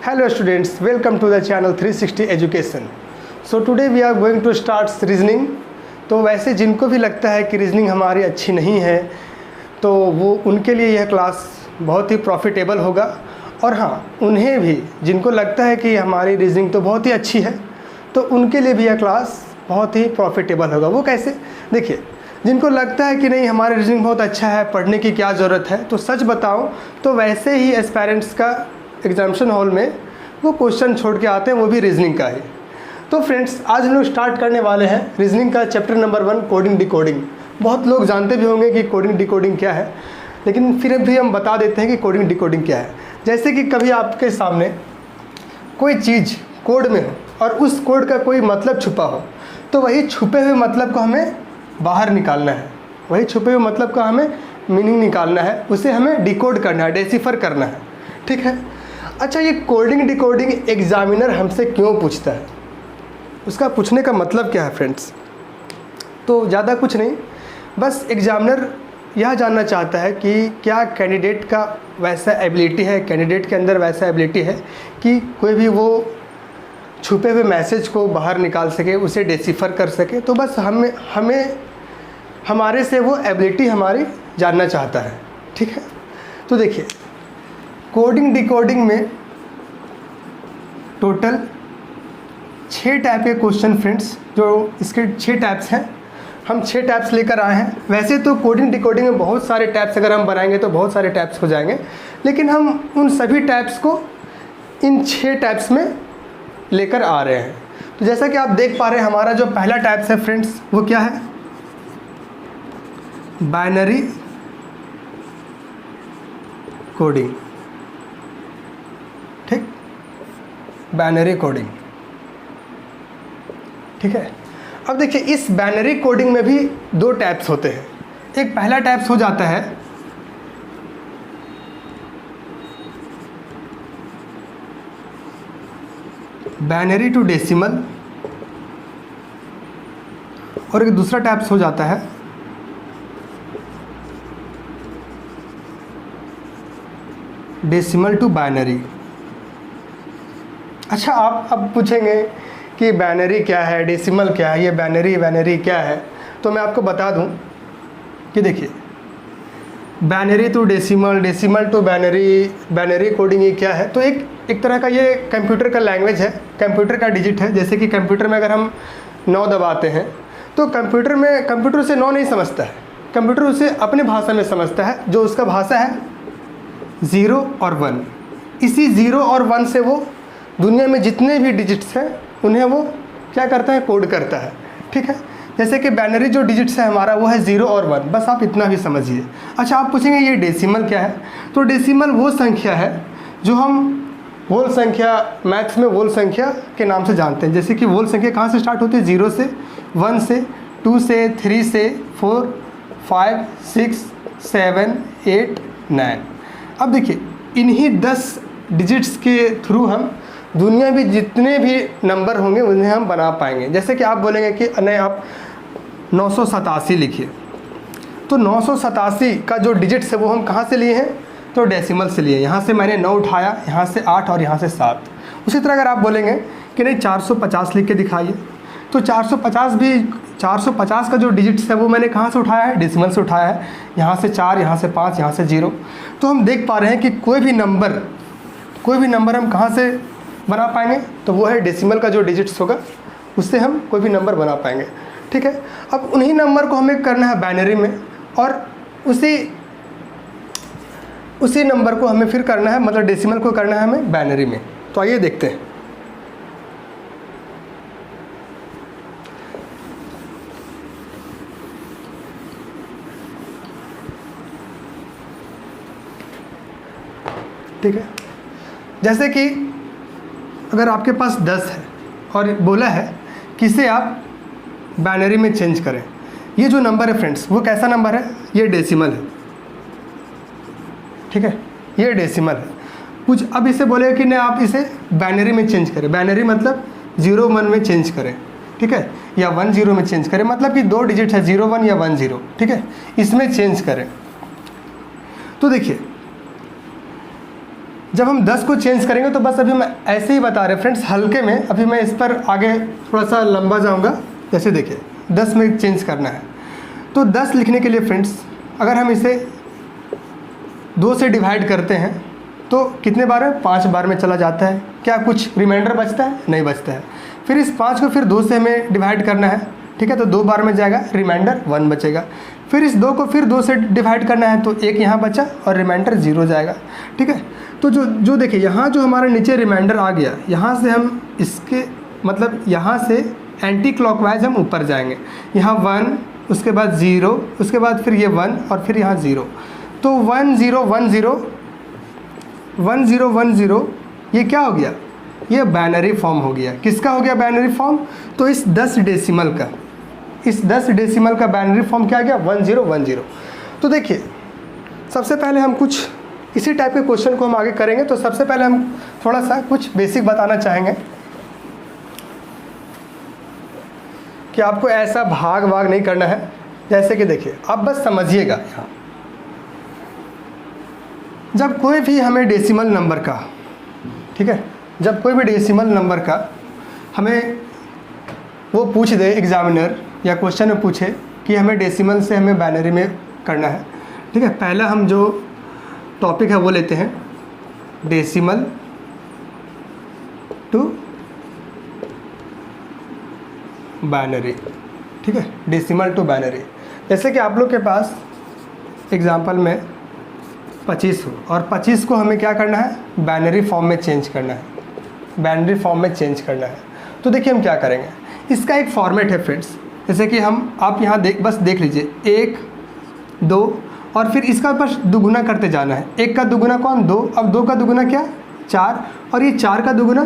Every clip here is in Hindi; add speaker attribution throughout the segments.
Speaker 1: Hello students, welcome to the channel 360 Education. So today we are going to start reasoning. तो वैसे जिनको भी लगता है कि रीजनिंग हमारी अच्छी नहीं है तो वो उनके लिए यह क्लास बहुत ही प्रॉफिटेबल होगा। और हाँ, उन्हें भी जिनको लगता है कि हमारी रीजनिंग तो बहुत ही अच्छी है तो उनके लिए भी यह क्लास बहुत ही प्रॉफिटेबल होगा। वो कैसे? देखिए, जिनको लगता है कि नहीं हमारी रीजनिंग बहुत अच्छा है, पढ़ने की क्या ज़रूरत है, तो सच बताऊं तो वैसे ही एस्पायरेंट्स का एग्जामिनेशन हॉल में वो क्वेश्चन छोड़ के आते हैं, वो भी रीजनिंग का ही। तो फ्रेंड्स, आज हम लोग स्टार्ट करने वाले हैं रीजनिंग का चैप्टर नंबर 1, कोडिंग डिकोडिंग। बहुत लोग जानते भी होंगे कि कोडिंग डिकोडिंग क्या है, लेकिन फिर भी हम बता देते हैं कि कोडिंग डिकोडिंग क्या है। जैसे कि कभी आपके सामने कोई चीज़ कोड में हो और उस कोड का कोई मतलब छुपा हो, तो वही छुपे हुए मतलब को हमें बाहर निकालना है, वही छुपे हुए मतलब का हमें मीनिंग निकालना है, उसे हमें डिकोड करना है, डेसिफर करना है। ठीक है। अच्छा, ये कोडिंग डिकोडिंग एग्जामिनर हमसे क्यों पूछता है, उसका पूछने का मतलब क्या है फ्रेंड्स? तो ज़्यादा कुछ नहीं, बस एग्जामिनर यह जानना चाहता है कि क्या कैंडिडेट का वैसा एबिलिटी है, कैंडिडेट के अंदर वैसा एबिलिटी है कि कोई भी वो छुपे हुए मैसेज को बाहर निकाल सके, उसे डेसिफर कर सके। तो बस हमें हमारे से वो एबिलिटी हमारी जानना चाहता है। ठीक है। तो देखिए, कोडिंग डिकोडिंग में टोटल 6 टाइप के क्वेश्चन फ्रेंड्स, जो इसके 6 टाइप्स हैं, हम 6 टाइप्स लेकर आए हैं। वैसे तो कोडिंग डिकोडिंग में बहुत सारे टाइप्स अगर हम बनाएंगे तो बहुत सारे टाइप्स हो जाएंगे, लेकिन हम उन सभी टाइप्स को इन 6 टाइप्स में लेकर आ रहे हैं। तो जैसा कि आप देख पा रहे हैं, हमारा जो पहला टाइप्स है फ्रेंड्स, वो क्या है? Binary coding. ठीक, बाइनरी कोडिंग। ठीक है। अब देखिए, इस बाइनरी कोडिंग में भी 2 टाइप्स होते हैं। एक पहला टाइप्स हो जाता है बाइनरी टू डेसिमल, और एक दूसरा टाइप्स हो जाता है डेसिमल टू बाइनरी। अच्छा, आप अब पूछेंगे कि बाइनरी क्या है, डेसिमल क्या है, ये बाइनरी क्या है? तो मैं आपको बता दूं कि देखिए, binary to decimal, decimal to binary coding ये क्या है? तो एक तरह का ये कंप्यूटर का लैंग्वेज है, कंप्यूटर का डिजिट है। जैसे कि कंप्यूटर में अगर हम 9 दबाते हैं तो कंप्यूटर उसे 9 नहीं समझता है, कंप्यूटर उसे अपनी भाषा में समझता है, जो उसका भाषा है 0 और 1। इसी 0 और 1 से वो दुनिया में जितने भी डिजिट्स हैं उन्हें वो क्या करता है? कोड करता है। ठीक है। जैसे कि बाइनरी जो डिजिट्स है हमारा, वो है 0 और 1, बस आप इतना भी समझिए। अच्छा, आप पूछेंगे ये डेसिमल क्या है? तो डेसिमल वो संख्या है जो हम होल संख्या, मैथ्स में होल संख्या के नाम से जानते हैं। जैसे कि होल संख्या कहाँ से स्टार्ट होती है? 0 से, 1 से, 2 से, 3 से, 4, 5, 6, 7, 8, 9। अब देखिए, इन्हीं 10 डिजिट्स के थ्रू हम दुनिया में जितने भी नंबर होंगे उन्हें हम बना पाएंगे। जैसे कि आप बोलेंगे कि नहीं, आप 987 लिखिए, तो 987 का जो डिजिट्स है वो हम कहाँ से लिए हैं? तो डेसिमल से लिए। यहाँ से मैंने 9 उठाया, यहाँ से 8 और यहाँ से 7। उसी तरह अगर आप बोलेंगे कि नहीं 450 लिख के दिखाइए, तो 450 का जो डिजिट्स है वो मैंने कहाँ से उठाया है? डेसिमल से उठाया है। यहाँ से 4, यहाँ से 5, यहाँ से 0। तो हम देख पा रहे हैं कि कोई भी नंबर हम कहाँ से बना पाएंगे? तो वो है डेसिमल का जो डिजिट्स होगा, उससे हम कोई भी नंबर बना पाएंगे। ठीक है। अब उन्हीं नंबर को हमें करना है बाइनरी में, और उसी नंबर को हमें फिर करना है, मतलब डेसिमल को करना है हमें बाइनरी में। तो आइए देखते हैं। ठीक है। जैसे कि अगर आपके पास 10 है और बोला है कि इसे आप बाइनरी में चेंज करें, ये जो नंबर है फ्रेंड्स, वो कैसा नंबर है? ये डेसिमल है। ठीक है, ये डेसिमल है। कुछ अब इसे बोले कि नहीं आप इसे बाइनरी में चेंज करें। बाइनरी मतलब 0 1 में चेंज करें। ठीक है, या 1 0 में चेंज करें, मतलब कि 2 डिजिट है 0 1 या 1 0। ठीक है, इसमें चेंज करें। तो देखिए, जब हम 10 को चेंज करेंगे तो बस अभी मैं ऐसे ही बता रहे फ्रेंड्स हल्के में, अभी मैं इस पर आगे थोड़ा सा लंबा जाऊंगा। जैसे देखिए 10 में चेंज करना है, तो 10 लिखने के लिए फ्रेंड्स अगर हम इसे 2 से डिवाइड करते हैं तो कितने बार है, 5 बार में चला जाता है। क्या कुछ रिमाइंडर बचता है? नहीं बचता है। फिर इस 5 को फिर 2 से हमें डिवाइड करना है, ठीक है, तो 2 बार में जाएगा, रिमाइंडर 1 बचेगा। फिर इस 2 को फिर 2 से डिवाइड करना है तो 1 यहाँ बचा और रिमाइंडर 0 जाएगा, ठीक है। तो जो देखिए यहाँ जो हमारे नीचे रिमाइंडर आ गया, यहाँ से हम इसके मतलब यहाँ से एंटी क्लॉकवाइज हम ऊपर जाएंगे। यहाँ 1, उसके बाद 0, उसके बाद फिर ये 1 और फिर यहाँ 0, तो 1 0 1 0 1 0 1 0, ये क्या हो गया, ये बाइनरी फॉर्म हो गया। किसका हो गया बाइनरी फॉर्म? तो इस 10 डेसिमल का, इस 10 डेसिमल का बाइनरी फॉर्म क्या आ गया, 1 0 1 0। तो देखिए सबसे पहले हम कुछ इसी टाइप के क्वेश्चन को हम आगे करेंगे। तो सबसे पहले हम थोड़ा सा कुछ बेसिक बताना चाहेंगे कि आपको ऐसा भाग वाग नहीं करना है। जैसे कि देखिए आप बस समझिएगा, यहाँ जब कोई भी हमें डेसिमल नंबर का, ठीक है, जब कोई भी डेसिमल नंबर का हमें वो पूछ दे एग्जामिनर या क्वेश्चन में पूछे कि हमें डेसिमल से हमें बाइनरी में करना है, ठीक है, पहला हम जो टॉपिक है वो लेते हैं डेसिमल टू बाइनरी, ठीक है, डेसिमल टू बाइनरी। जैसे कि आप लोग के पास एग्जांपल में 25 हो और 25 को हमें क्या करना है, बाइनरी फॉर्म में चेंज करना है, बाइनरी फॉर्म में चेंज करना है। तो देखिए हम क्या करेंगे, इसका एक फॉर्मेट है फ्रेंड्स। जैसे कि हम आप यहाँ बस देख लीजिए 1 2 और फिर इसका बस दुगुना करते जाना है। 1 का दुगुना कौन, 2, अब 2 का दुगुना क्या, 4, और ये 4 का दुगुना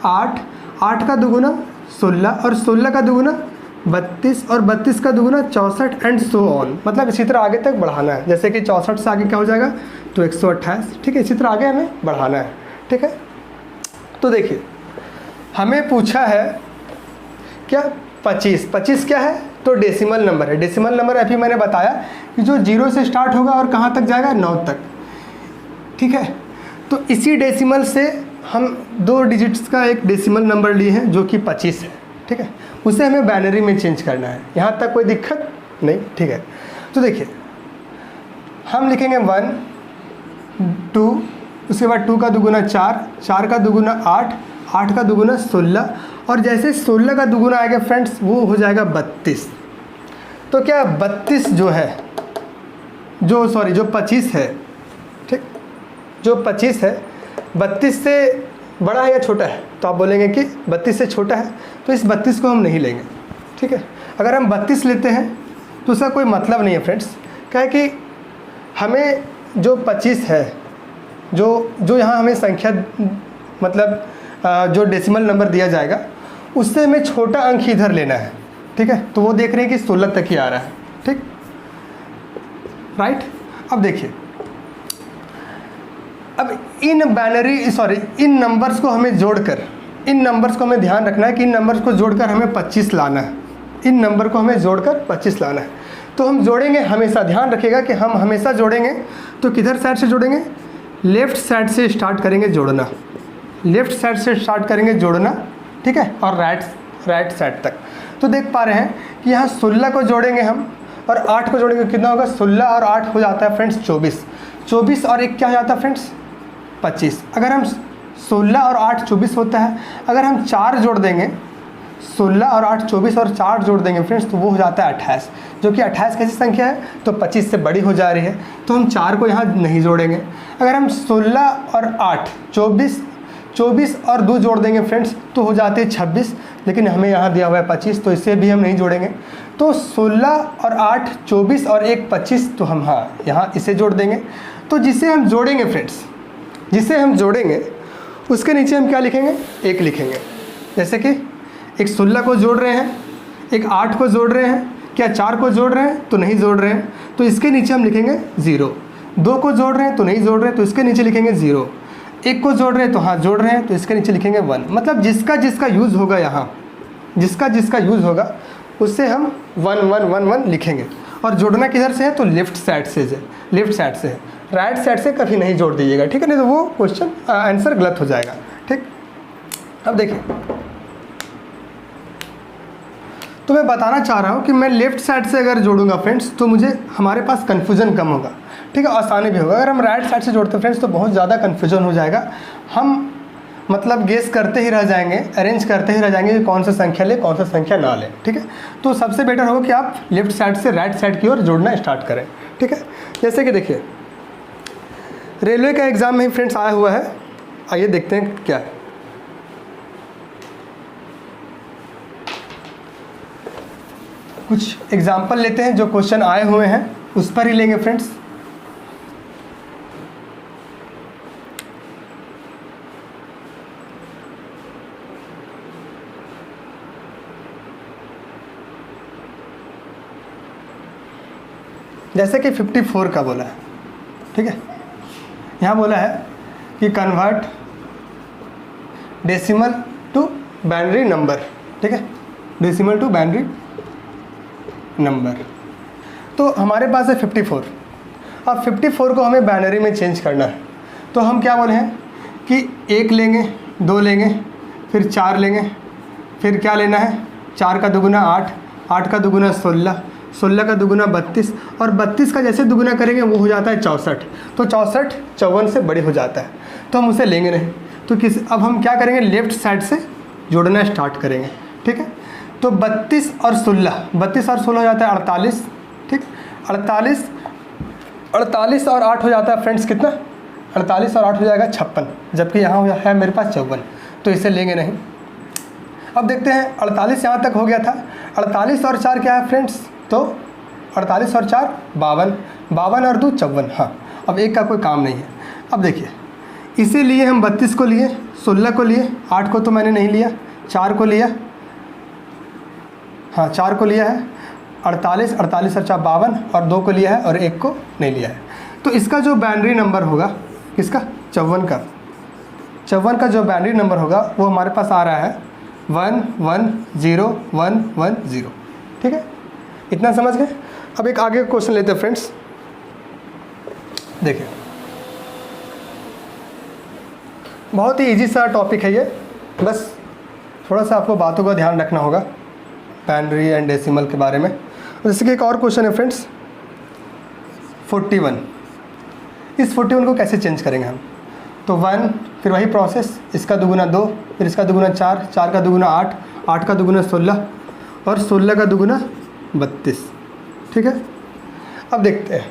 Speaker 1: 8, 8 का दुगुना 16 और 16 का दुगुना 32 और 32 का दुगुना 64 एंड सो ऑन। मतलब इसी तरह आगे तक बढ़ाना है। जैसे कि 64 से आगे क्या हो जाएगा, तो 128, ठीक है, इसी तरह आगे हमें बढ़ाना है, ठीक है। तो देखिए हमें पूछा है क्या, 25 क्या है, तो डेसिमल नंबर है। डेसिमल नंबर अभी मैंने बताया कि जो 0 से स्टार्ट होगा और कहाँ तक जाएगा, 9 तक, ठीक है। तो इसी डेसिमल से हम 2 डिजिट्स का एक डेसिमल नंबर लिए हैं जो कि 25 है, ठीक है, उसे हमें बाइनरी में चेंज करना है। यहाँ तक कोई दिक्कत नहीं, ठीक है। तो देखिए हम लिखेंगे 1 2, उसके बाद 2 का दुगुना 4, 4 का दुगुना 8, 8 का दुगुना 16, और जैसे 16 का दुगुना आएगा फ्रेंड्स वो हो जाएगा 32। तो क्या 32 जो है, जो 25 है, ठीक, जो 25 है 32 से बड़ा है या छोटा है, तो आप बोलेंगे कि 32 से छोटा है, तो इस 32 को हम नहीं लेंगे, ठीक है। अगर हम 32 लेते हैं तो उसका कोई मतलब नहीं है फ्रेंड्स। क्या है कि हमें जो 25 है, जो यहाँ हमें संख्या मतलब जो डेसिमल नंबर दिया जाएगा उससे हमें छोटा अंक इधर लेना है, ठीक है। तो वो देख रहे हैं कि 16 तक ही आ रहा है, ठीक, राइट। अब देखिए अब इन नंबर्स को हमें जोड़कर, इन नंबर्स को हमें ध्यान रखना है कि इन नंबर्स को जोड़कर हमें 25 लाना है, इन नंबर को हमें जोड़कर 25 लाना है। तो हम जोड़ेंगे, हमेशा ध्यान रखिएगा कि हम हमेशा जोड़ेंगे तो किधर साइड से जोड़ेंगे, लेफ़्ट साइड से स्टार्ट करेंगे जोड़ना, लेफ़्ट साइड से स्टार्ट करेंगे जोड़ना, ठीक है, और राइट साइड तक। तो देख पा रहे हैं कि यहाँ 16 को जोड़ेंगे हम और 8 को जोड़ेंगे, कितना होगा, 16 और 8 हो जाता है फ्रेंड्स 24, 24 और 1 क्या हो जाता है फ्रेंड्स 25। अगर हम 16 और 8 24 होता है, अगर हम 4 जोड़ देंगे, 16 और 8 24 और 4 जोड़ देंगे फ्रेंड्स तो वो हो जाता है 28, जो कि 28 कैसी संख्या है, तो 25 से बड़ी हो जा रही है, तो हम 4 को यहाँ नहीं जोड़ेंगे। अगर हम 16 और 8 24 और 2 जोड़ देंगे फ्रेंड्स तो हो जाते हैं 26, लेकिन हमें यहाँ दिया हुआ है 25, तो इसे भी हम नहीं जोड़ेंगे। तो 16 और 8 24 और 1 25, तो हम यहाँ इसे जोड़ देंगे। तो जिसे हम जोड़ेंगे फ्रेंड्स, जिसे हम जोड़ेंगे उसके नीचे हम क्या लिखेंगे, 1 लिखेंगे। जैसे कि एक 16 को जोड़ रहे हैं, एक 8 को जोड़ रहे हैं, क्या 4 को जोड़ रहे हैं, तो नहीं जोड़ रहे हैं, तो इसके नीचे हम लिखेंगे 0। 2 को जोड़ रहे हैं तो नहीं जोड़ रहे हैं, तो इसके नीचे लिखेंगे 0। 1 को जोड़ रहे हैं तो हाँ जोड़ रहे हैं, तो इसके नीचे लिखेंगे 1। मतलब जिसका यूज़ होगा, यहाँ जिसका यूज़ होगा उससे हम 1 1 1 1 लिखेंगे। और जोड़ना किधर से है, तो लेफ़्ट साइड से है, लेफ़्ट साइड से है। राइट साइड से कभी नहीं जोड़ दीजिएगा, ठीक है, नहीं तो वो क्वेश्चन आंसर गलत हो जाएगा। ठीक, अब देखिए, तो मैं बताना चाह रहा हूँ कि मैं लेफ्ट साइड से अगर जोड़ूंगा फ्रेंड्स तो मुझे हमारे पास कन्फ्यूजन कम होगा, ठीक है, आसानी भी होगा। अगर हम राइट साइड से जोड़ते हैं फ्रेंड्स तो बहुत ज़्यादा कन्फ्यूजन हो जाएगा, हम मतलब गेस करते ही रह जाएंगे, अरेंज करते ही रह जाएंगे कि कौन सा संख्या ले कौन सा संख्या ना ले, ठीक है। तो सबसे बेटर होगा कि आप लेफ्ट साइड से राइट साइड की ओर जोड़ना स्टार्ट करें, ठीक है। जैसे कि देखिए, रेलवे का एग्ज़ाम में ही फ्रेंड्स आया हुआ है, आइए देखते हैं क्या है। कुछ एग्जाम्पल लेते हैं, जो क्वेश्चन आए हुए हैं उस पर ही लेंगे फ्रेंड्स। जैसे कि 54 का बोला है, ठीक है, यहाँ बोला है कि convert decimal to binary number, ठीक है, डेसिमल टू बाइनरी नंबर। तो हमारे पास है 54, अब 54 को हमें बाइनरी में चेंज करना है। तो हम क्या बोले हैं कि 1 लेंगे, 2 लेंगे, फिर 4 लेंगे, फिर क्या लेना है, 4 का दुगुना 8, 8 का दुगुना 16, 16 का दुगुना 32, और 32 का जैसे दुगुना करेंगे वो हो जाता है 64। तो 64 54 से बड़ी हो जाता है, तो हम उसे लेंगे नहीं। तो अब हम क्या करेंगे, लेफ्ट साइड से जोड़ना स्टार्ट करेंगे, ठीक है। तो 32 और 16, 32 और 16 हो जाता है 48, ठीक, 48 और 8 हो जाता है फ्रेंड्स कितना, 48 और 8 हो जाएगा 56, जबकि यहाँ है मेरे पास 54, तो इसे लेंगे नहीं। अब देखते हैं, 48 यहाँ तक हो गया था, 48 और 4 क्या है फ्रेंड्स, तो 48 और 4 52, 52 और 2 54, हाँ, अब एक का कोई काम नहीं है। अब देखिए, इसे लिए हम 32 को लिए, 16 को लिए, 8 को तो मैंने नहीं लिया, 4 को लिया, हाँ 4 को लिया है, 48 और 4 52, और 2 को लिया है और 1 को नहीं लिया है। तो इसका जो बाइनरी नंबर होगा, किसका, 54 का जो बाइनरी नंबर होगा वो हमारे पास आ रहा है 110110, ठीक है, इतना समझ गए। अब एक आगे क्वेश्चन लेते हैं फ्रेंड्स, देखिए, बहुत ही इजी सा टॉपिक है ये, बस थोड़ा सा आपको बातों का ध्यान रखना होगा बाइनरी एंड डेसिमल के बारे में। जैसे कि एक और क्वेश्चन है फ्रेंड्स, 41, इस 41 को कैसे चेंज करेंगे हम, तो 1, फिर वही प्रोसेस, इसका दुगुना 2, फिर इसका दुगुना 4, 4 का दुगुना 8, 8 का दुगुना 16, और 16 का दुगुना 32, ठीक है। अब देखते हैं,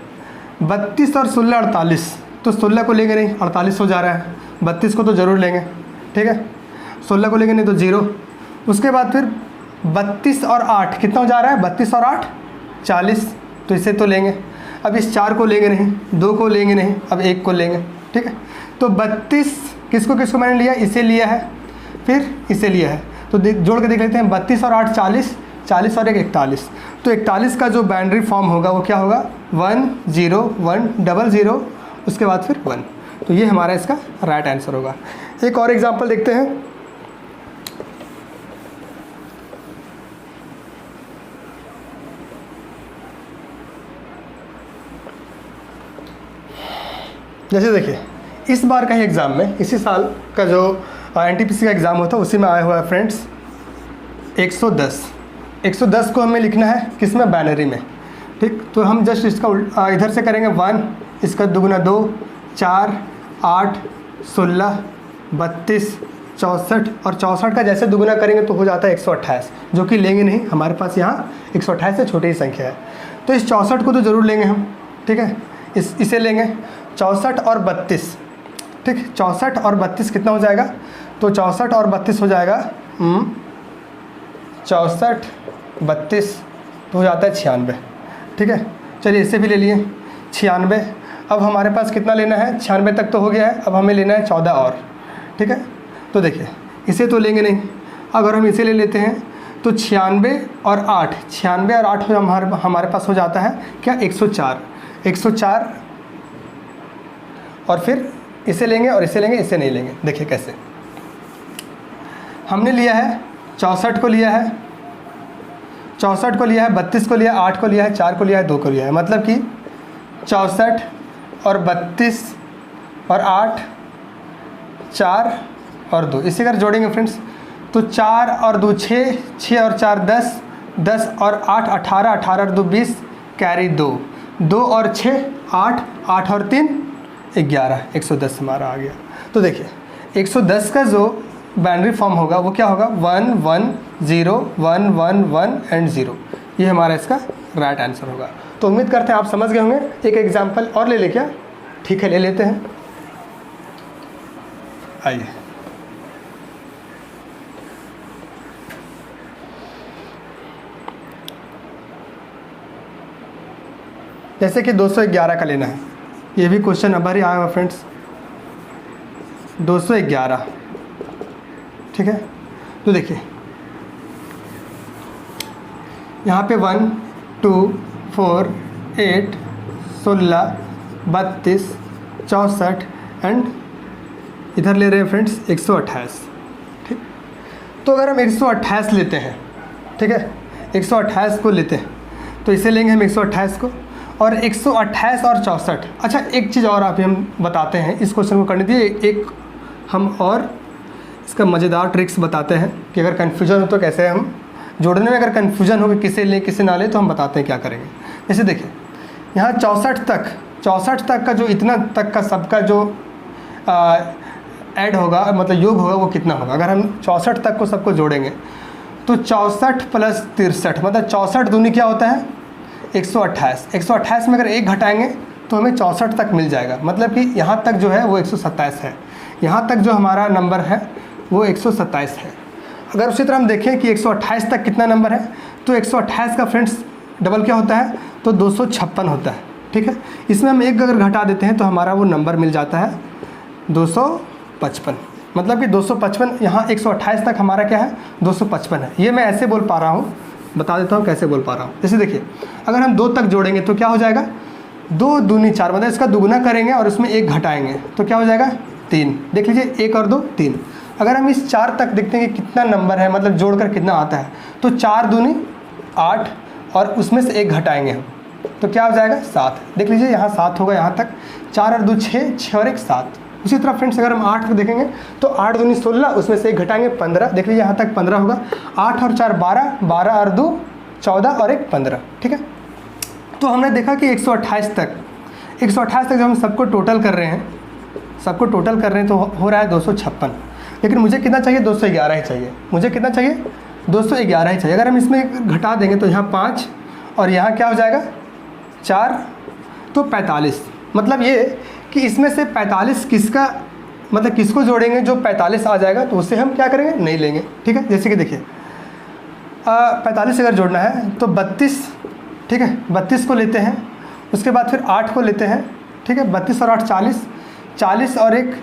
Speaker 1: 32 और 16 48, तो 16 को लेंगे नहीं, 48 हो जा रहा है, 32 को तो ज़रूर लेंगे, ठीक है, 16 को लेंगे नहीं तो 0। उसके बाद फिर 32 और 8 कितना हो जा रहा है, 32 और 8 40, तो इसे तो लेंगे। अब इस 4 को लेंगे नहीं, 2 को लेंगे नहीं, अब 1 को लेंगे, ठीक है। तो 32 किसको किसको मैंने लिया, इसे लिया है, फिर इसे लिया है, तो जोड़ के देख लेते हैं, 32 और 8 40, 40 और 1 41, तो 41 का जो बाइनरी फॉर्म होगा वो क्या होगा, 10100, उसके बाद फिर 1, तो ये हमारा इसका राइट आंसर होगा। एक और एग्जांपल देखते हैं, जैसे देखिए, इस बार का ही एग्ज़ाम में, इसी साल का जो एनटीपीसी का एग्ज़ाम होता है उसी में आया हुआ है फ्रेंड्स 110 को हमें लिखना है किस में, बाइनरी में, ठीक। तो हम जस्ट इसका इधर से करेंगे 1, इसका दुगुना 2, 4, 8, 16, 32, 64, और 64 का जैसे दुगुना करेंगे तो हो जाता है 128, जो कि लेंगे नहीं, हमारे पास यहाँ 128 से छोटी ही संख्या है, तो इस 64 को तो ज़रूर लेंगे हम, ठीक है, इसे लेंगे। 64 और 32, ठीक, 64 और 32 कितना हो जाएगा, तो 64 और 32 हो जाएगा 64 32 तो हो जाता है 96, ठीक है। चलिए इसे भी ले लिए 96। अब हमारे पास कितना लेना है, 96 तक तो हो गया है, अब हमें लेना है 14 और, ठीक है। तो देखिए, इसे तो लेंगे नहीं, अगर हम इसे ले लेते हैं तो 96 और 8, 96 और 8 हमारे पास हो जाता है क्या, 104, और फिर इसे लेंगे और इसे लेंगे, इसे नहीं लेंगे। देखिए कैसे, हमने लिया है 64 को लिया है, 32 को लिया है, 8 को लिया है, 4 को लिया है, 2 को लिया है, मतलब कि 64 और 32 और 8, 4 और 2, इसे अगर जोड़ेंगे फ्रेंड्स तो 4 और 2 6, 6 और 4 10, 10 और 8 18, 18 और 2 20, कैरी 2, 2 और 6 8, 8 और 3 11, 110 हमारा आ गया। तो देखिए 110 का जो बाइनरी फॉर्म होगा वो क्या होगा 1 1 0 1 1 1 एंड 0, ये हमारा इसका राइट आंसर होगा। तो उम्मीद करते हैं आप समझ गए होंगे। एक एग्जाम्पल और ले क्या? ठीक है, ले लेते हैं। आइए, जैसे कि 211 का लेना है, ये भी क्वेश्चन अब ही आया हुआ फ्रेंड्स, 211, ठीक है। तो देखिए यहाँ पे 1 2 4 8 16 32 64 एंड इधर ले रहे हैं फ्रेंड्स 128, ठीक। तो अगर हम 128 लेते हैं, ठीक है, 128 को लेते हैं तो इसे लेंगे हम 128 को, और 128 और 64। अच्छा, एक चीज़ और आप हम बताते हैं इस क्वेश्चन को करने दिए, एक हम और इसका मज़ेदार ट्रिक्स बताते हैं कि अगर कन्फ्यूजन हो तो कैसे हम जोड़ने में, अगर कन्फ्यूजन हो कि किसे लें किसे ना लें तो हम बताते हैं क्या करेंगे। जैसे देखिए यहाँ 64 तक का जो इतना तक का सबका जो ऐड होगा, मतलब योग होगा, वो कितना होगा। अगर हम 64 तक को सबको जोड़ेंगे तो 64 प्लस 63, मतलब 64 दूनी क्या होता है 128। 128 में अगर 1 घटाएंगे तो हमें 64 तक मिल जाएगा, मतलब कि यहाँ तक जो है वो 127 है, यहाँ तक जो हमारा नंबर है वो 127 है। अगर उसी तरह हम देखें कि 128 तक कितना नंबर है, तो 128 का फ्रेंड्स डबल क्या होता है, तो 256 होता है, ठीक है। इसमें हम 1 अगर घटा देते हैं तो हमारा वो नंबर मिल जाता है 255, मतलब कि 255, यहाँ 128 तक हमारा क्या है 255 है। ये मैं ऐसे बोल पा रहा हूँ, बता देता हूँ कैसे बोल पा रहा हूँ। जैसे देखिए अगर हम 2 तक जोड़ेंगे तो क्या हो जाएगा, 2 दूनी 4, मतलब इसका दुगुना करेंगे और उसमें 1 घटाएंगे तो क्या हो जाएगा 3। देख लीजिए 1 और 2 3। अगर हम इस 4 तक देखते हैं कि कितना नंबर है, मतलब जोड़कर कितना आता है, तो 4 दूनी 8 और उसमें से 1 घटाएंगे हम तो क्या हो जाएगा 7। देख लीजिए यहाँ 7 होगा, यहाँ तक 4 और 2 6, 6 और 1 7। उसी तरह फ्रेंड्स अगर हम 8 तक देखेंगे तो 8 दूनी 16, उसमें से 1 घटाएंगे 15। देख लीजिए यहाँ तक 15 होगा, 8 और 4 12, 12 और 2 14 और 1 15, ठीक है। तो हमने देखा कि 128 तक जब हम सबको टोटल कर रहे हैं, तो हो रहा है 256। लेकिन मुझे कितना चाहिए 211 ही चाहिए, मुझे कितना चाहिए 211 ही चाहिए। अगर हम इसमें घटा देंगे तो यहाँ 5 और यहाँ क्या हो जाएगा 4, तो 45। मतलब ये कि इसमें से 45 किसका, मतलब किसको जोड़ेंगे जो 45 आ जाएगा तो उसे हम क्या करेंगे, नहीं लेंगे, ठीक है। जैसे कि देखिए 45 अगर जोड़ना है तो 32, ठीक है, 32 को लेते हैं, उसके बाद फिर 8 को लेते हैं, ठीक है, 32 और 8 40, 40 और 1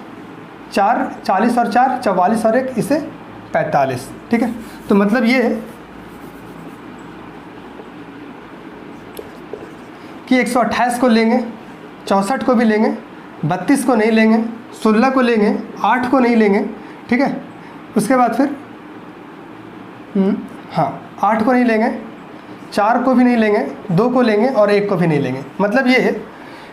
Speaker 1: 4, 40 और 4 44 और 1 इसे 45, ठीक है। तो मतलब ये कि 128 को लेंगे, 64 को भी लेंगे, 32 को नहीं लेंगे, 16 को लेंगे, 8 को नहीं लेंगे, ठीक है। उसके बाद फिर 8 को नहीं लेंगे, 4 को भी नहीं लेंगे, 2 को लेंगे और 1 को भी नहीं लेंगे। मतलब ये है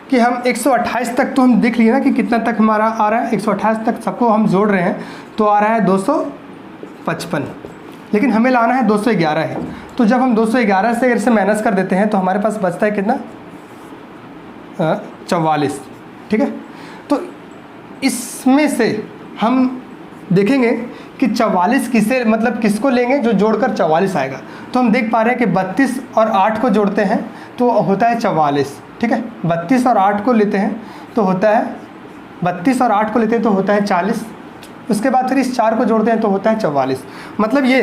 Speaker 1: कि हम 128 तक तो हम देख लिए ना कि कितना तक हमारा आ रहा है, 128 तक सबको हम जोड़ रहे हैं तो आ रहा है 255, लेकिन हमें लाना है 211 है। तो जब हम 211 से अगर इसे माइनस कर देते हैं तो हमारे पास बचता है कितना 44, ठीक है। तो इसमें से हम देखेंगे कि 44 किसे, मतलब किसको लेंगे जो जोड़कर 44 आएगा। तो हम देख पा रहे हैं कि 32 और 8 को जोड़ते हैं तो होता है 44, ठीक है। 32 और 8 को लेते हैं तो होता है 32 और 8 को लेते हैं तो होता है 40। उसके बाद फिर इस 4 को जोड़ते हैं तो होता है 44। मतलब ये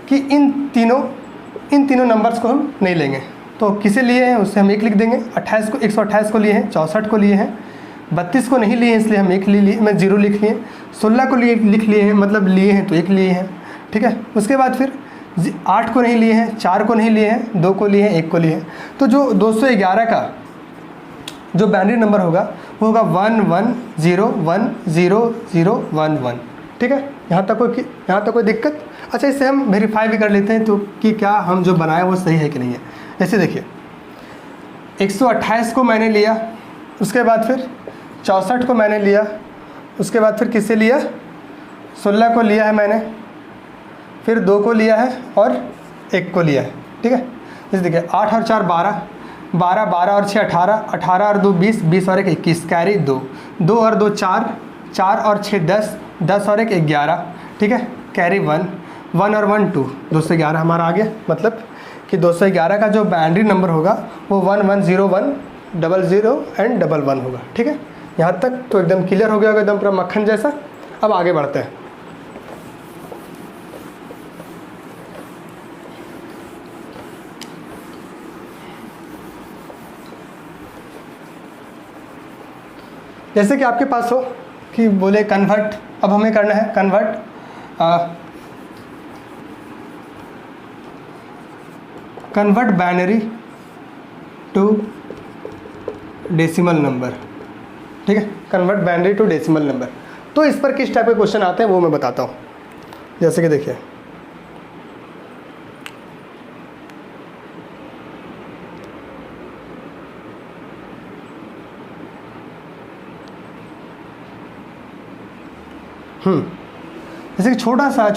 Speaker 1: कि इन तीनों नंबर्स को हम नहीं लेंगे। तो किसे लिए हैं उससे हम 1 लिख देंगे। 128 को लिए हैं, 64 को लिए हैं, 32 को नहीं लिए हैं इसलिए हम 1 लिए, मैं 0 लिख लिए। 16 को लिख लिए हैं, मतलब लिए हैं तो 1 लिए हैं, ठीक है। उसके बाद फिर 8 को नहीं लिए हैं, 4 को नहीं लिए हैं, 2 को लिए हैं, 1 को लिए हैं। तो जो 211 का जो बाइनरी नंबर होगा वो होगा 11010011, ठीक है। यहाँ तक कोई दिक्कत? अच्छा, इससे हम वेरीफाई भी कर लेते हैं तो कि क्या हम जो बनाए वो सही है कि नहीं है। जैसे देखिए 128 को मैंने लिया, उसके बाद फिर 64 को मैंने लिया, उसके बाद फिर किससे लिया, 16 को लिया है मैंने, फिर 2 को लिया है और 1 को लिया है। ठीक है, जैसे देखिए 8 और 4 12, 12, 12 और 6 18, 18 और 2 20, 20 और 1 21, कैरी 2, 2 और 2 4, 4 और 6 10, 10 और 1 11। ठीक है, कैरी 1, 1 और 1 2, 211 हमारा आ गया। मतलब कि 211 का जो बाइनरी नंबर होगा वो 1101 00 एंड 11 होगा। ठीक है, यहाँ तक तो एकदम क्लियर हो गया होगा, एकदम पूरा मक्खन जैसा। अब आगे बढ़ते हैं। जैसे कि आपके पास हो कि बोले कन्वर्ट, अब हमें करना है convert convert binary to decimal number. ठीक है, convert binary to decimal number. तो इस पर किस टाइप के क्वेश्चन आते हैं वो मैं बताता हूँ। जैसे कि देखिए जैसे कि छोटा सा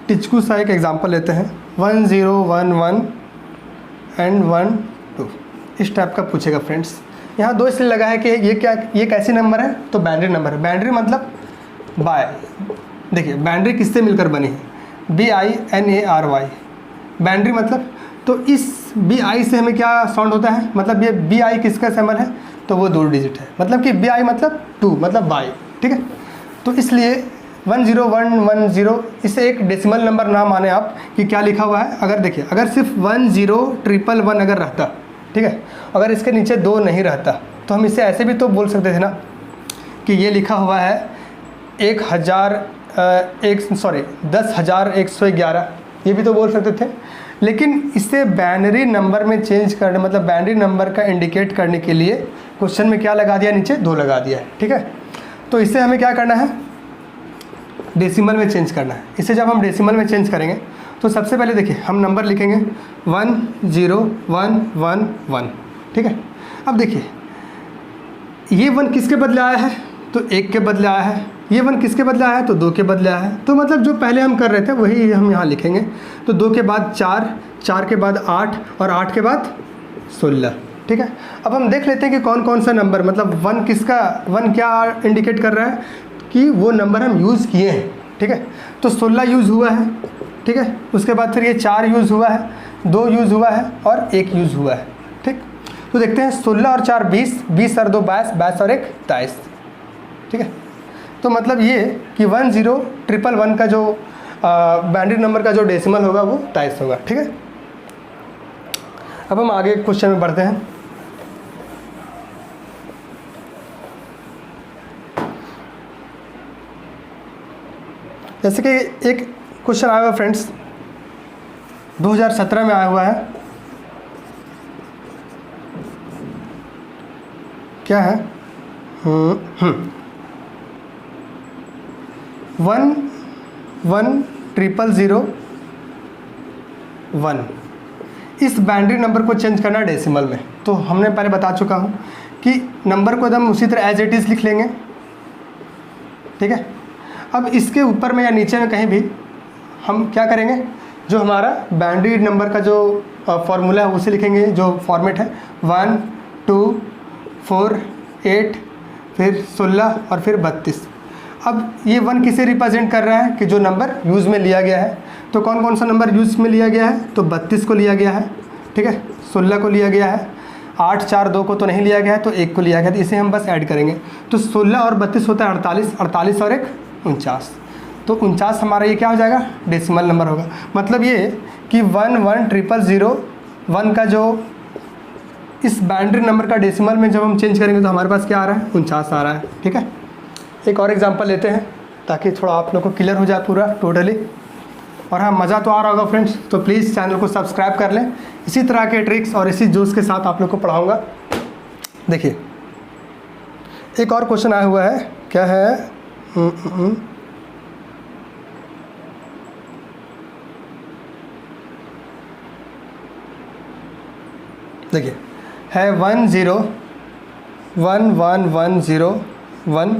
Speaker 1: टिचकुस का एक एग्जांपल लेते हैं। 1 0 1 1 एंड 1 2 इस टाइप का पूछेगा फ्रेंड्स। यहाँ 2 इसलिए लगा है कि ये कैसी नंबर है, तो बाइनरी नंबर है। बाइनरी मतलब बाय, देखिए बाइनरी किससे मिलकर बनी है, BINARY बाइनरी मतलब। तो इस BI से हमें क्या साउंड होता है, मतलब ये BI किसका सिंबल है, तो वो 2 डिजिट है। मतलब कि BI मतलब 2 मतलब बाय। ठीक है, तो इसलिए 10110 इसे एक डेसिमल नंबर ना माने आप कि क्या लिखा हुआ है। अगर देखिए अगर सिर्फ 10111 अगर रहता, ठीक है, अगर इसके नीचे 2 नहीं रहता तो हम इसे ऐसे भी तो बोल सकते थे ना कि ये लिखा हुआ है 10,111, ये भी तो बोल सकते थे। लेकिन इसे बाइनरी नंबर में चेंज करने, मतलब बाइनरी नंबर का इंडिकेट करने के लिए क्वेश्चन में क्या लगा दिया, नीचे 2 लगा दिया है। ठीक है, तो इसे हमें क्या करना है, डेसिमल में चेंज करना है। इसे जब हम डेसिमल में चेंज करेंगे तो सबसे पहले देखिए हम नंबर लिखेंगे 10111। ठीक है, अब देखिए ये 1 किसके बदले आया है, तो 1 के बदले आया है। ये 1 किसके बदले आया है, तो 2 के बदले आया है। तो मतलब जो पहले हम कर रहे थे वही हम यहाँ लिखेंगे। तो 2 के बाद 4, 4 के बाद 8 और 8 के बाद 16। ठीक है, अब हम देख लेते हैं कि कौन कौन सा नंबर, मतलब 1 क्या इंडिकेट कर रहा है कि वो नंबर हम यूज़ किए हैं। ठीक है, तो 16 यूज़ हुआ है। ठीक है, उसके बाद फिर ये 4 यूज़ हुआ है, 2 यूज़ हुआ है और 1 यूज़ हुआ है। ठीक, तो देखते हैं 16 और 4 20, 20 और 2 22, 22 और 1 23। ठीक है, तो मतलब ये कि 10111 का जो बाइनरी नंबर का जो डेसिमल होगा वो 23 होगा। ठीक है, अब हम आगे क्वेश्चन में बढ़ते हैं। जैसे कि एक क्वेश्चन आया हुआ फ्रेंड्स 2017 में आया हुआ है। क्या है, 11001 इस बाइनरी नंबर को चेंज करना डेसिमल में। तो हमने पहले बता चुका हूँ कि नंबर को एकदम उसी तरह एज इट इज़ लिख लेंगे। ठीक है, अब इसके ऊपर में या नीचे में कहीं भी हम क्या करेंगे, जो हमारा बाइनरी नंबर का जो फॉर्मूला है उसे लिखेंगे, जो फॉर्मेट है 1 2 4 8 फिर 16 और फिर 32। अब ये 1 किसे रिप्रेजेंट कर रहा है कि जो नंबर यूज़ में लिया गया है। तो कौन कौन सा नंबर यूज़ में लिया गया है, तो 32 को लिया गया है। ठीक है, 16 को लिया गया है, 8 4 2 को तो नहीं लिया गया है, तो 1 को लिया गया है। तो इसे हम बस ऐड करेंगे तो 16 और 32 होता है 48, 48 और 1 49। तो 49 हमारा ये क्या हो जाएगा, डेसिमल नंबर होगा। मतलब ये कि 11001 का जो इस बाइनरी नंबर का डेसिमल में जब हम चेंज करेंगे तो हमारे पास क्या आ रहा है, 49 आ रहा है। ठीक है, एक और एग्जांपल लेते हैं ताकि थोड़ा आप लोग को क्लियर हो जाए पूरा टोटली। और हाँ, मज़ा तो आ रहा होगा फ्रेंड्स, तो प्लीज़ चैनल को सब्सक्राइब कर लें। इसी तरह के ट्रिक्स और इसी जोश के साथ आप लोग को पढ़ाऊँगा। देखिए एक और क्वेश्चन आया हुआ है, क्या है, देखिए है 10111 1101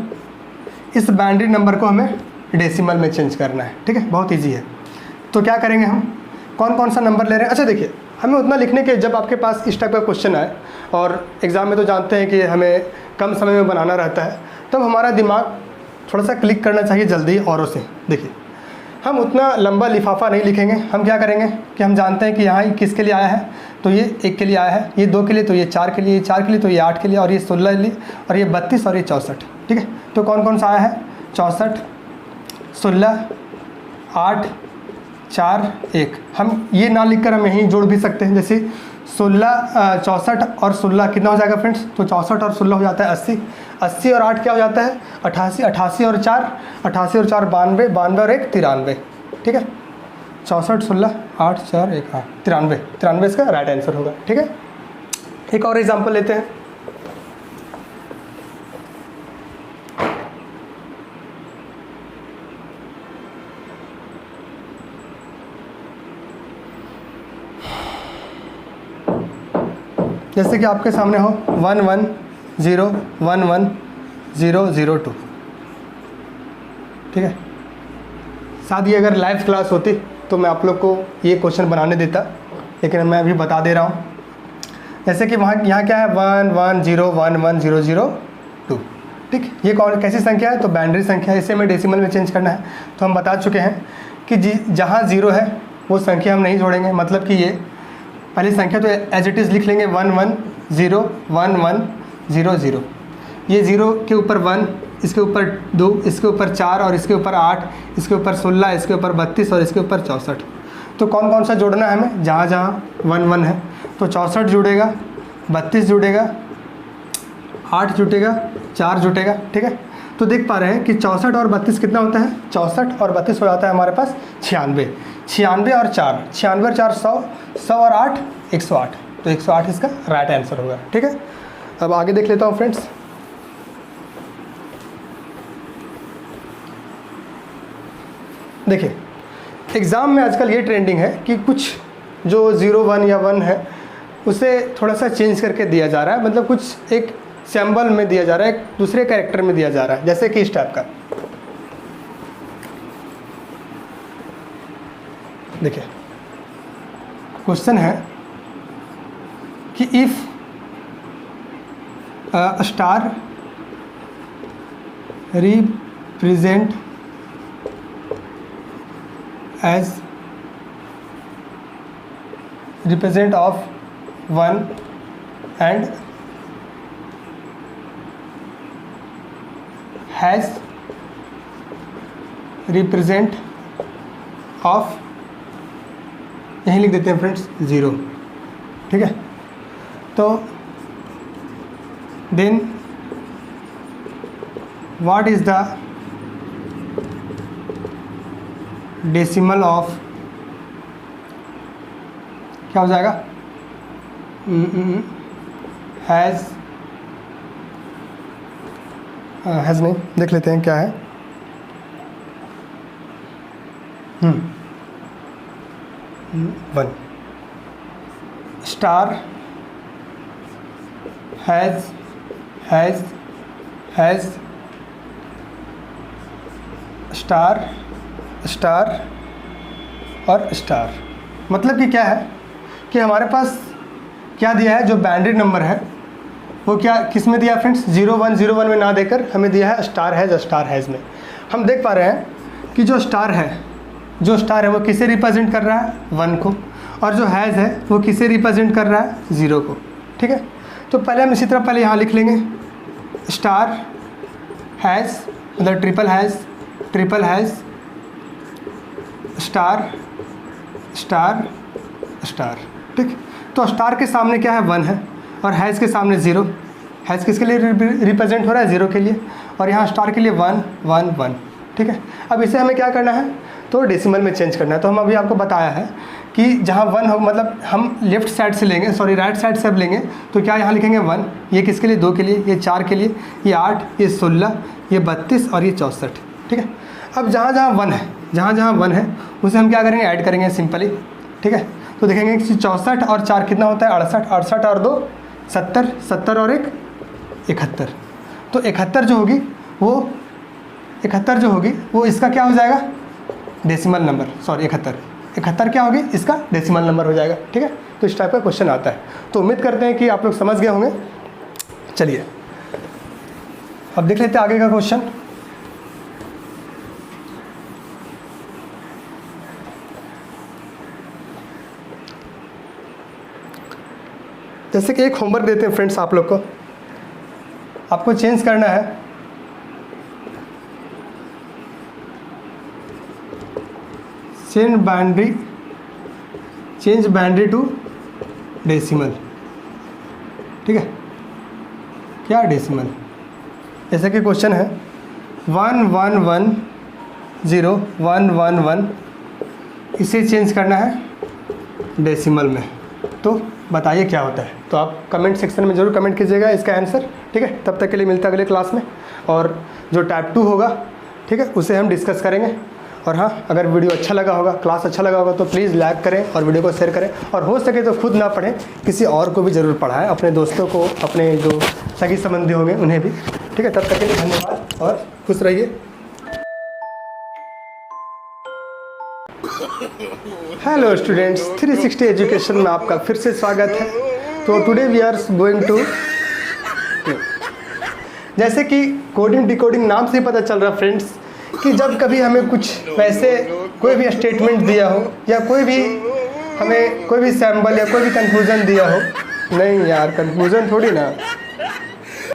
Speaker 1: इस बाइनरी नंबर को हमें डेसिमल में चेंज करना है। ठीक है, बहुत इजी है। तो क्या करेंगे हम, कौन कौन सा नंबर ले रहे हैं। अच्छा देखिए, हमें उतना लिखने के, जब आपके पास इस टाइप का क्वेश्चन आए और एग्ज़ाम में तो जानते हैं कि हमें कम समय में बनाना रहता है, तब हमारा दिमाग थोड़ा सा क्लिक करना चाहिए जल्दी औरों से। देखिए, हम उतना लंबा लिफाफा नहीं लिखेंगे। हम क्या करेंगे कि हम जानते हैं कि यहाँ किसके लिए आया है, तो ये 1 के लिए आया है, ये 2 के लिए, तो ये 4 के लिए, ये 4 के लिए, तो ये 8 के लिए, और ये 16 के लिए, और ये 32 और ये 64। ठीक है, तो कौन कौन सा आया है, 64, 16, 8, 4, 1। हम ये ना लिखकर हम यहीं जोड़ भी सकते हैं, जैसे 64 और 16 कितना हो जाएगा फ्रेंड्स, तो 64 और 16 हो जाता है 80, 80 और 8 क्या हो जाता है 88, 88 और 4 88 और 4 92, 92 और 1 93। ठीक है, 64, 16, 8, 4, 1, हाँ 93, 93 इसका राइट आंसर होगा। ठीक है, एक और एग्जाम्पल लेते हैं। जैसे कि आपके सामने हो 11011002। ठीक है, साथ ही अगर लाइव क्लास होती तो मैं आप लोग को ये क्वेश्चन बनाने देता, लेकिन मैं अभी बता दे रहा हूँ। जैसे कि वहाँ यहाँ क्या है 11011002। ठीक, ये कौन कैसी संख्या है, तो बाइनरी संख्या है, इसे हमें डेसिमल में चेंज करना है। तो हम बता चुके हैं कि जहाँ 0 है वो संख्या हम नहीं जोड़ेंगे, मतलब कि ये पहली संख्या तो एज इट इज़ लिख लेंगे 11011000। ये 0 के ऊपर 1, इसके ऊपर 2, इसके ऊपर 4 और इसके ऊपर 8, इसके ऊपर 16, इसके ऊपर 32 और इसके ऊपर 64। तो कौन कौन सा जोड़ना है हमें, जहाँ जहाँ 1 1 है, तो 64 जुड़ेगा, 32 जुड़ेगा, 8 जुटेगा, 4 जुटेगा। ठीक है, तो देख पा रहे हैं कि 64 और 32 कितना होता है, 64 और 32 हो जाता है हमारे पास 96, 96 और 4, 96 और 4 100, 100 और 8 108, तो 108 इसका राइट आंसर होगा। ठीक है, अब आगे देख लेता हूँ फ्रेंड्स। देखिए, एग्ज़ाम में आजकल ये ट्रेंडिंग है कि कुछ जो 0 1 या 1 है उसे थोड़ा सा चेंज करके दिया जा रहा है, मतलब कुछ एक सिंबल में दिया जा रहा है, एक दूसरे कैरेक्टर में दिया जा रहा है, जैसे कि इस टाइप का। देखिए, क्वेश्चन है कि if star represent as represent of 1 and has represent of, यहीं लिख देते हैं फ्रेंड्स 0। ठीक है, तो then what is the decimal of, क्या हो जाएगा, हैज़ नहीं, देख लेते हैं क्या है। 1 स्टार हैज़ स्टार और स्टार, मतलब कि क्या है कि हमारे पास क्या दिया है, जो बाइनरी नंबर है वो क्या किस में दिया फ्रेंड्स, 0101 में ना देकर हमें दिया है स्टार हैज़ में। हम देख पा रहे हैं कि जो स्टार है वो किसे रिप्रेजेंट कर रहा है, 1 को, और जो हैज़ है वो किसे रिप्रेजेंट कर रहा है, 0 को। ठीक है, तो पहले हम इसी तरह पहले यहाँ लिख लेंगे स्टार हैज़, मतलब ट्रिपल हैज़ स्टार। ठीक, तो स्टार के सामने क्या है, 1 है, और हैज़ के सामने 0। हैज़ किसके लिए रिप्रेजेंट हो रहा है, 0 के लिए, और यहाँ स्टार के लिए 1 1 1। ठीक है, अब इसे हमें क्या करना है, तो डेसिमल में चेंज करना है। तो हम अभी आपको बताया है कि जहाँ 1 हो, मतलब हम लेफ्ट साइड से लेंगे, सॉरी राइट साइड से अब लेंगे, तो क्या यहाँ लिखेंगे 1, ये किसके लिए, 2 के लिए, ये 4 के लिए, ये 8, ये 16, ये 32 और ये 64। ठीक है, अब जहाँ 1 है उसे हम क्या करेंगे, ऐड करेंगे सिंपली। ठीक है, तो देखेंगे कि 64 और 4 कितना होता है, 68, 68 और 2 70, 70 और 1 71। तो 71 जो होगी वो 71 जो होगी वो इसका क्या हो जाएगा, डेसिमल नंबर, सॉरी 71 क्या होगी, इसका डेसिमल नंबर हो जाएगा। ठीक है, तो इस टाइप का क्वेश्चन आता है। तो उम्मीद करते हैं कि आप लोग समझ गए होंगे। चलिए अब देख लेते हैं आगे का क्वेश्चन। जैसे कि एक होमवर्क देते हैं फ्रेंड्स आप लोग को, आपको चेंज करना है चेंज बाइनरी टू डेसिमल। ठीक है, क्या डेसिमल, जैसे कि क्वेश्चन है 11101111, इसे चेंज करना है डेसिमल में। तो बताइए क्या होता है। तो आप कमेंट सेक्शन में ज़रूर कमेंट कीजिएगा इसका आंसर। ठीक है, तब तक के लिए मिलता है अगले क्लास में, और जो टाइप 2 होगा, ठीक है, उसे हम डिस्कस करेंगे। और हाँ, अगर वीडियो अच्छा लगा होगा, क्लास अच्छा लगा होगा, तो प्लीज़ लाइक करें और वीडियो को शेयर करें, और हो सके तो खुद ना पढ़ें, किसी और को भी ज़रूर पढ़ाएं, अपने दोस्तों को, अपने जो सगी संबंधी होंगे उन्हें भी। ठीक है, तब तक के लिए धन्यवाद और खुश रहिए। हेलो स्टूडेंट्स, 360 एजुकेशन में आपका फिर से स्वागत है। तो today we are going to, जैसे कि कोडिंग डिकोडिंग नाम से ही पता चल रहा फ्रेंड्स, कि जब कभी हमें कुछ वैसे कोई भी स्टेटमेंट दिया हो, या कोई भी हमें कोई भी सैम्बल या कोई भी कंक्लूजन दिया हो, नहीं यार कंक्लूजन थोड़ी ना,